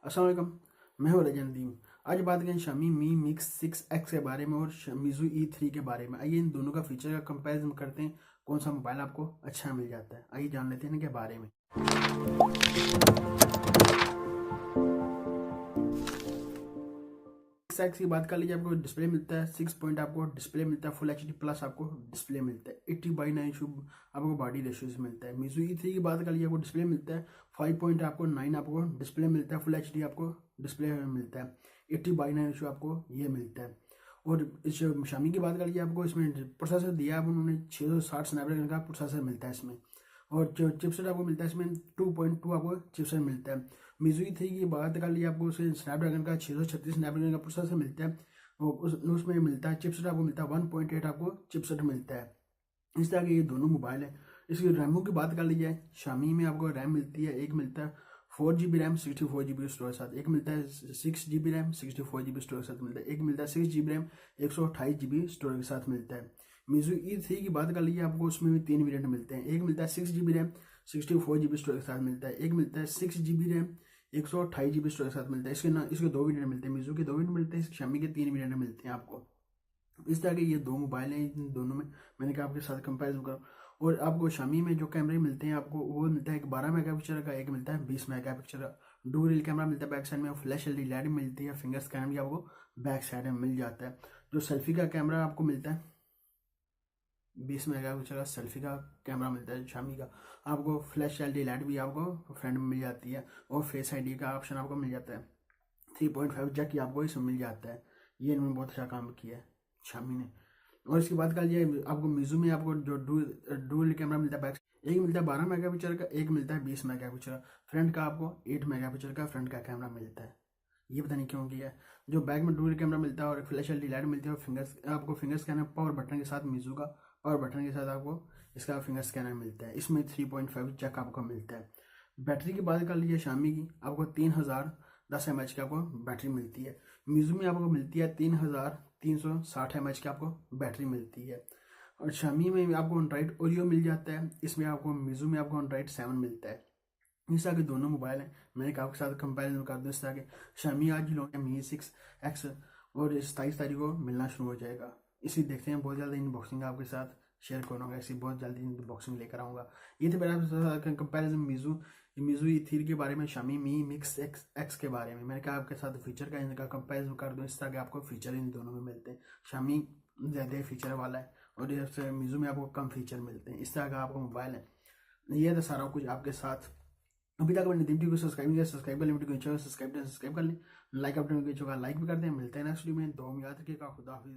अस्सलाम वालेकुम, मैं हूं रजन नदीम। आज बात करें Xiaomi Mi Mix 6X के बारे में और Meizu E3 के बारे में। आइए इन दोनों का फीचर का कंपैरिजन करते हैं, कौन सा मोबाइल आपको अच्छा मिल जाता है। आइए जान लेते हैं इनके बारे में। सिक्स एक्स की बात कर लीजिए, आपको डिस्प्ले मिलता है 6 पॉइंट, आपको डिस्प्ले मिलता है फुल HD प्लस, आपको डिस्प्ले मिलता है 80/9 आपको बॉडी रेशियो से मिलता है। Meizu E3 की बात कर लीजिए, आपको डिस्प्ले मिलता है 5 पॉइंट, आपको 9 आपको डिस्प्ले मिलता है, फुल HD आपको डिस्प्ले मिलता है 80/9 आपको ये मिलता है। और इस Xiaomi की बात कर लीजिए, आपको इसमें प्रोसेसर दिया है उन्होंने 660 स्नैपड्रैगन का प्रोसेसर मिलता है इसमें। और जो चिपसेट आपको मिलता है इसमें 2.2 आपको चिपसेट मिलता है। Meizu E3 की बात कर ली, आपको उसमें स्नैपड्रैगन का 636 स्नैपड्रैगन का प्रोसेसर मिलता है। और उसमें मिलता है चिपसेट, आपको मिलता है 1.8 आपको चिपसेट मिलता है। इस तरह के ये दोनों मोबाइल है। इसकी रैमों की बात कर ली जाए, Xiaomi में आपको रैम मिलती है, एक मिलता है 4GB रैम 64GB स्टोरेज के साथ, एक मिलता है 6GB रैम 64GB स्टोरेज के साथ मिलता है, एक मिलता है 6GB रैम 128GB स्टोरेज के साथ मिलता है। Meizu E3 की बात कर लीजिए, आपको उसमें भी 3 वेरिएंट मिलते हैं। एक मिलता है 6GB रैम 64GB स्टोरेज के साथ मिलता है, एक मिलता है 6GB रैम 128GB स्टोरेज के साथ मिलता है। इसके 2 वेरिएंट मिलते हैं, Meizu के 2 वेरिएंट मिलते हैं, Xiaomi के 3 वेरिएंट मिलते हैं आपको। इस तरह के ये दो मोबाइल हैं, इन दोनों में मैंने कहा आपके साथ कंपैरिजन करो। और आपको Xiaomi में जो कैमरे मिलते हैं, आपको वो मिलता है एक 12 मेगापिक्सल का, एक मिलता है 20 मेगापिक्सल का। डुअल रियल कैमरा मिलता है बैक साइड में, फ्लैश LED लाइट मिलती है, फिंगर स्कैनर भी आपको बैक साइड में मिल जाता है। जो सेल्फी का कैमरा आपको मिलता है 20 मेगापिक्सल का सेल्फी का कैमरा मिलता है Xiaomi का। आपको फ्लैश LED लाइट भी आपको फ्रंट में मिल जाती है, और फेस ID का ऑप्शन आपको मिल जाता है। 3.5 जैक की आपको इसमें मिल जाता है। ये इन्होंने बहुत अच्छा काम किया है Xiaomi ने। और इसकी बात कर लीजिए, आपको Meizu में आपको जो डुअल कैमरा मिलता है बैक, एक मिलता है 12 मेगापिक्सल का, एक मिलता है 20 मेगापिक्सल का। फ्रंट का आपको 8 मेगापिक्सल का फ्रंट का कैमरा मिलता है। ये पता नहीं क्यों किया है। जो बैक में डुअल कैमरा मिलता है और फ्लैश LED लाइट मिलती है, और आपको फिंगर स्कैनर पावर बटन के साथ, Meizu का पावर बटन के साथ आपको इसका फिंगर स्कैनर मिलता है। इसमें 3.5 जैक आपको मिलता है। बैटरी की बात कर लीजिए Xiaomi की, आपको 3010 mAh की आपको बैटरी मिलती है। Meizu में आपको मिलती है 3360 mAh की आपको बैटरी मिलती है। और Xiaomi में आपको Android Oreo मिल जाता है, इसमें आपको Meizu में आपको Android 7 मिलता है। इस तरह के दोनों मोबाइल हैं, मैंने कहा आपके साथ कंपैरिजन कर दूँ। इस तरह के Xiaomi आज लॉन्च है Mi 6X, और 27 तारीख को मिलना शुरू हो जाएगा। इसी देखते हैं, बहुत जल्द अनबॉक्सिंग आपके साथ शेयर करूँगा, ऐसी बहुत जल्दी अनबॉक्सिंग लेकर आऊँगा। ये थे मेरा कंपैरिजन Meizu E3 के बारे में, Xiaomi Mi Mix X के बारे में। मैंने कहा आपके साथ फीचर का इनका कंपैरिजन कर दूँ। इस तरह के आपको फीचर इन दोनों में मिलते हैं। Xiaomi ज़्यादा फीचर वाला है, और जैसे Meizu में आपको कम फीचर मिलते हैं। इस तरह का आपको मोबाइल है। ये था सारा कुछ आपके साथ। अभी तक मैंने नदीम टी को सब्सक्राइब नहीं किया, सब्सक्राइब कर लें, वीडियो को सब्सक्राइब कर लें, लाइक अपने वीडियो को लाइक भी कर दें। मिलते हैं नेक्स्ट वीडियो में। दो में याद रखिएगा। खुदा हाफिज़।